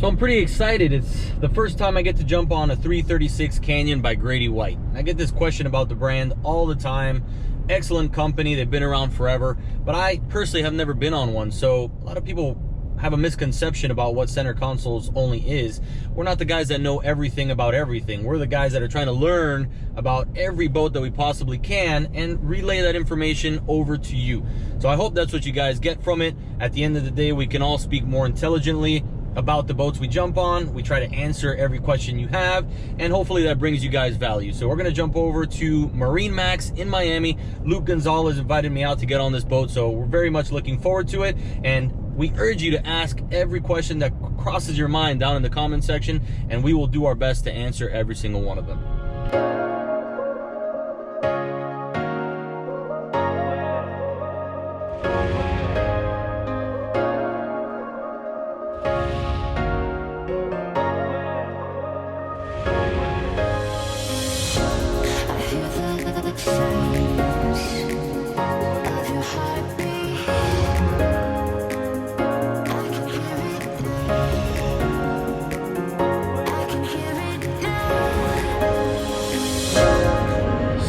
So I'm pretty excited. It's the first time I get to jump on a 336 Canyon by Grady White. I get this question about the brand all the time. Excellent company, they've been around forever, but I personally have never been on one. So a lot of people have a misconception about what center consoles only is. We're not the guys that know everything about everything. We're the guys that are trying to learn about every boat that we possibly can and relay that information over to you. So I hope that's what you guys get from it. At the end of the day, we can all speak more intelligently about the boats we jump on. We try to answer every question you have, and hopefully that brings you guys value. So we're gonna jump over to Marine Max in Miami. Luke Gonzalez invited me out to get on this boat, so we're very much looking forward to it. And we urge you to ask every question that crosses your mind down in the comment section, and we will do our best to answer every single one of them.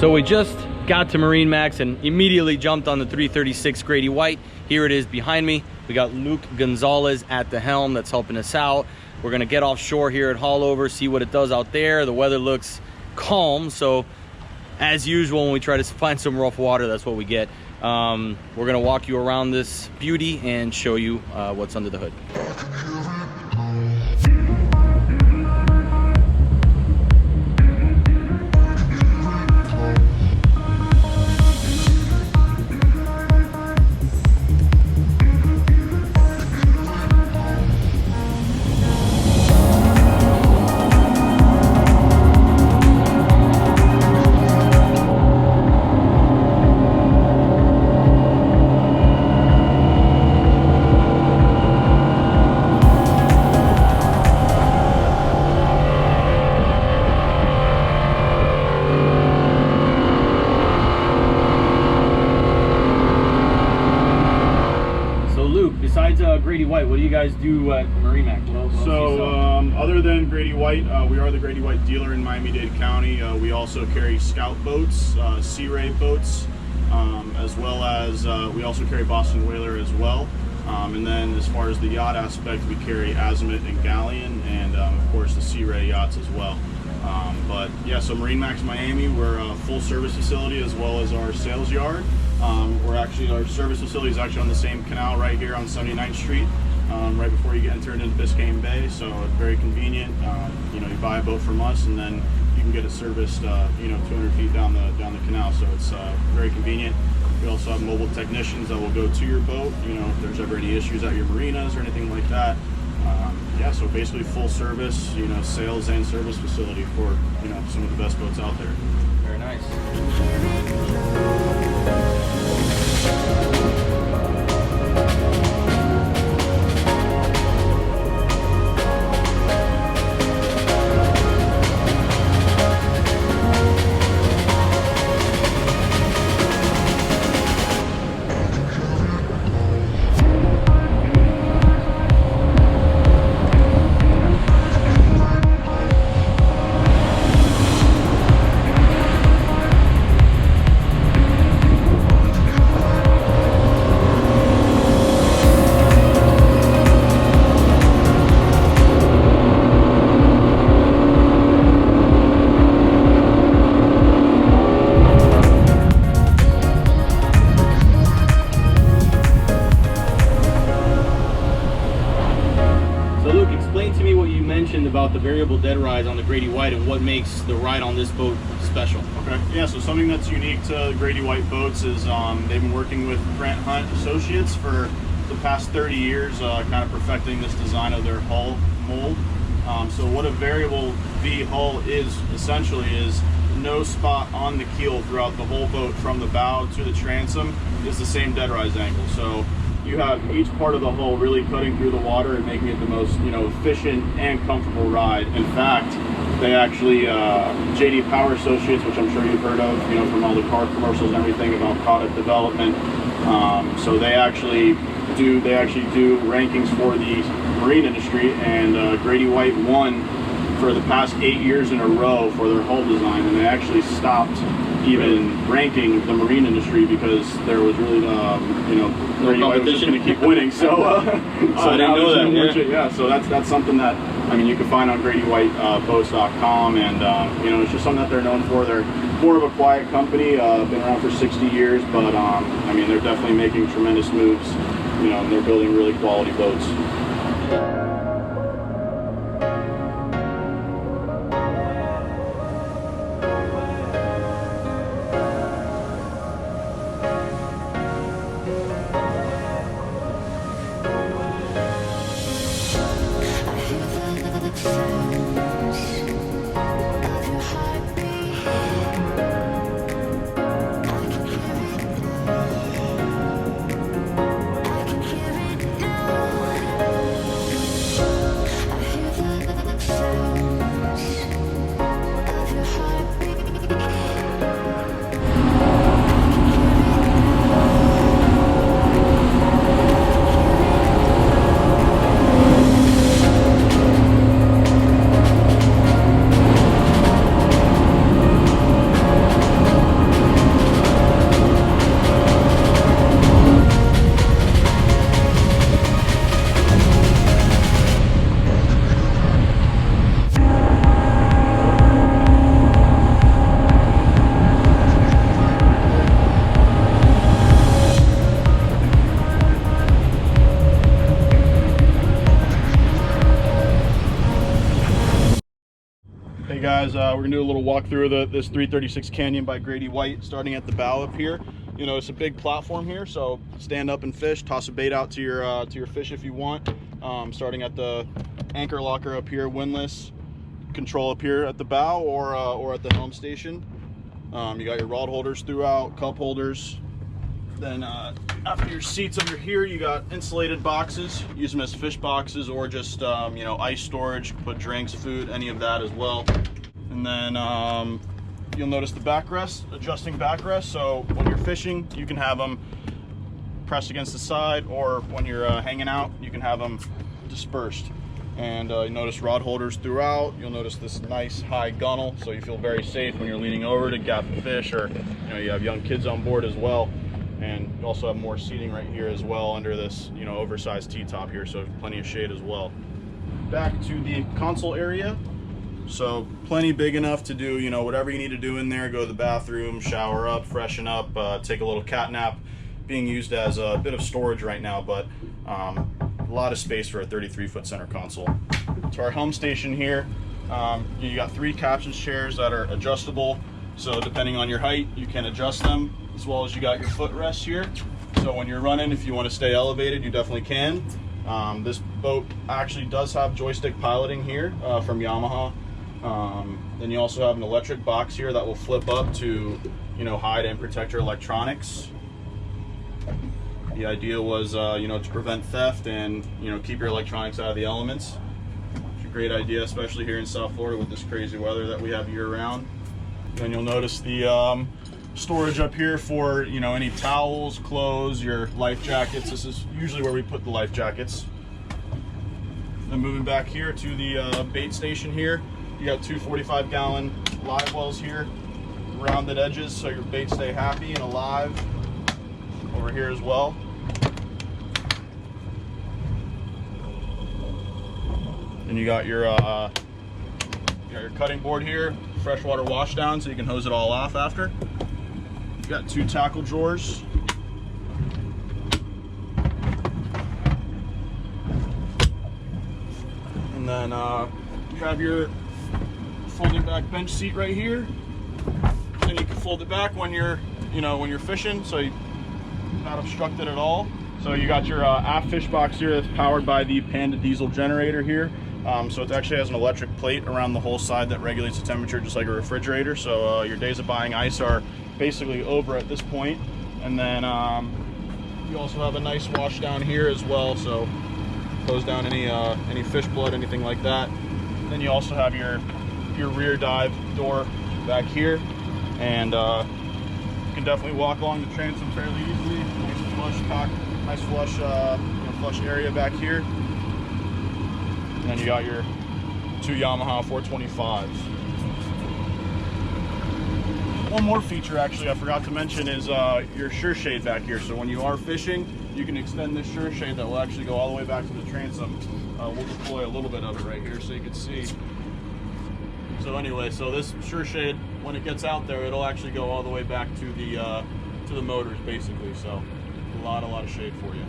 So we just got to Marine Max and immediately jumped on the 336 Grady White. Here it is behind me. We got Luke Gonzalez at the helm that's helping us out. We're gonna get offshore here at Haulover, see what it does out there. The weather looks calm, so as usual when we try to find some rough water, that's what we get. We're gonna walk you around this beauty and show you what's under the hood. Besides Grady White, what do you guys do at Marine Max? Other than Grady White, we are the Grady White dealer in Miami-Dade County. We also carry scout boats, Sea Ray boats, as well as we also carry Boston Whaler as well. And then as far as the yacht aspect, we carry Azimuth and Galleon, and of course the Sea Ray yachts as well. But yeah, so Marine Max Miami, we're a full service facility as well as our sales yard. Our service facility is actually on the same canal right here on 79th Street, right before you get entered into Biscayne Bay. So it's very convenient. You buy a boat from us and then you can get it serviced, 200 feet down the canal. So it's very convenient. We also have mobile technicians that will go to your boat, if there's ever any issues at your marinas or anything like that. Yeah, so basically full service, sales and service facility for, some of the best boats out there. Very nice. About the variable dead rise on the Grady White and what makes the ride on this boat special. Okay, yeah, so something that's unique to Grady White boats is they've been working with Grant Hunt Associates for the past 30 years, kind of perfecting this design of their hull mold. So what a variable V hull is essentially is no spot on the keel throughout the whole boat from the bow to the transom is the same dead rise angle. So you have each part of the hull really cutting through the water and making it the most, efficient and comfortable ride. In fact, they actually, JD Power Associates, which I'm sure you've heard of, from all the car commercials and everything about product development. So they actually do rankings for the marine industry, and Grady White won for the past 8 years in a row for their hull design, and they actually stopped even ranking the marine industry because there was really, Grady White was just going to keep winning. So, so I didn't know that. Yeah. So that's something that you can find on GradyWhiteBoats.com, and it's just something that they're known for. They're more of a quiet company, been around for 60 years, but they're definitely making tremendous moves. And they're building really quality boats. Hey guys, we're gonna do a little walkthrough of this 336 Canyon by Grady White, starting at the bow up here. It's a big platform here, so stand up and fish, toss a bait out to your fish if you want. Starting at the anchor locker up here, windlass control up here at the bow or at the helm station. You got your rod holders throughout, cup holders. Then after your seats under here, you got insulated boxes. Use them as fish boxes or just ice storage, put drinks, food, any of that as well. And then you'll notice the backrest, adjusting backrest. So when you're fishing, you can have them pressed against the side, or when you're hanging out, you can have them dispersed. And you notice rod holders throughout. You'll notice this nice high gunnel, so you feel very safe when you're leaning over to gaff a fish, or you have young kids on board as well. And you also have more seating right here as well under this oversized T-top here, so plenty of shade as well. Back to the console area. So plenty big enough to do whatever you need to do in there. Go to the bathroom, shower up, freshen up, take a little cat nap. Being used as a bit of storage right now, but a lot of space for a 33-foot center console. To our helm station here, you got 3 captain's chairs that are adjustable. So depending on your height, you can adjust them, as well as you got your footrest here. So when you're running, if you want to stay elevated, you definitely can. This boat actually does have joystick piloting here from Yamaha. Then you also have an electric box here that will flip up to hide and protect your electronics. The idea was to prevent theft and keep your electronics out of the elements. It's a great idea, especially here in South Florida with this crazy weather that we have year-round. Then you'll notice the storage up here for any towels, clothes, your life jackets. This is usually where we put the life jackets. Then moving back here to the bait station here, you got 2 45-gallon live wells here, rounded edges so your baits stay happy and alive. Over here as well. And you got your cutting board here, freshwater wash down so you can hose it all off after. You've got 2 tackle drawers. And then you have your folding back bench seat right here. And you can fold it back when you're fishing, so you're not obstructed at all. So you got your aft fish box here that's powered by the Panda diesel generator here. So it actually has an electric plate around the whole side that regulates the temperature just like a refrigerator. So your days of buying ice are basically over at this point. And then you also have a nice wash down here as well, so close down any fish blood, anything like that. Then you also have your rear dive door back here, and you can definitely walk along the transom fairly easily. Nice flush area back here. then you got your 2 Yamaha 425s. One more feature actually I forgot to mention is your sure shade back here. So when you are fishing, you can extend this sure shade that will actually go all the way back to the transom. We'll deploy a little bit of it right here so you can see. So anyway, so this sure shade, when it gets out there, it'll actually go all the way back to the motors basically. So a lot of shade for you.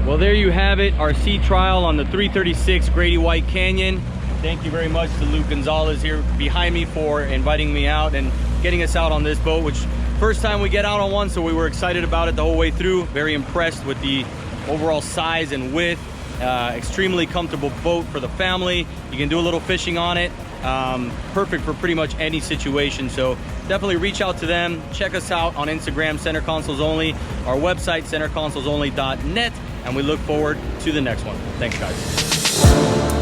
Well, there you have it, our sea trial on the 336 Grady White Canyon. Thank you very much to Luke Gonzalez here behind me for inviting me out and getting us out on this boat, which first time we get out on one, so we were excited about it the whole way through. Very impressed with the overall size and width. Extremely comfortable boat for the family. You can do a little fishing on it. Perfect for pretty much any situation. So definitely reach out to them. Check us out on Instagram, Center Consoles Only, our website, centerconsolesonly.net, and we look forward to the next one. Thanks, guys.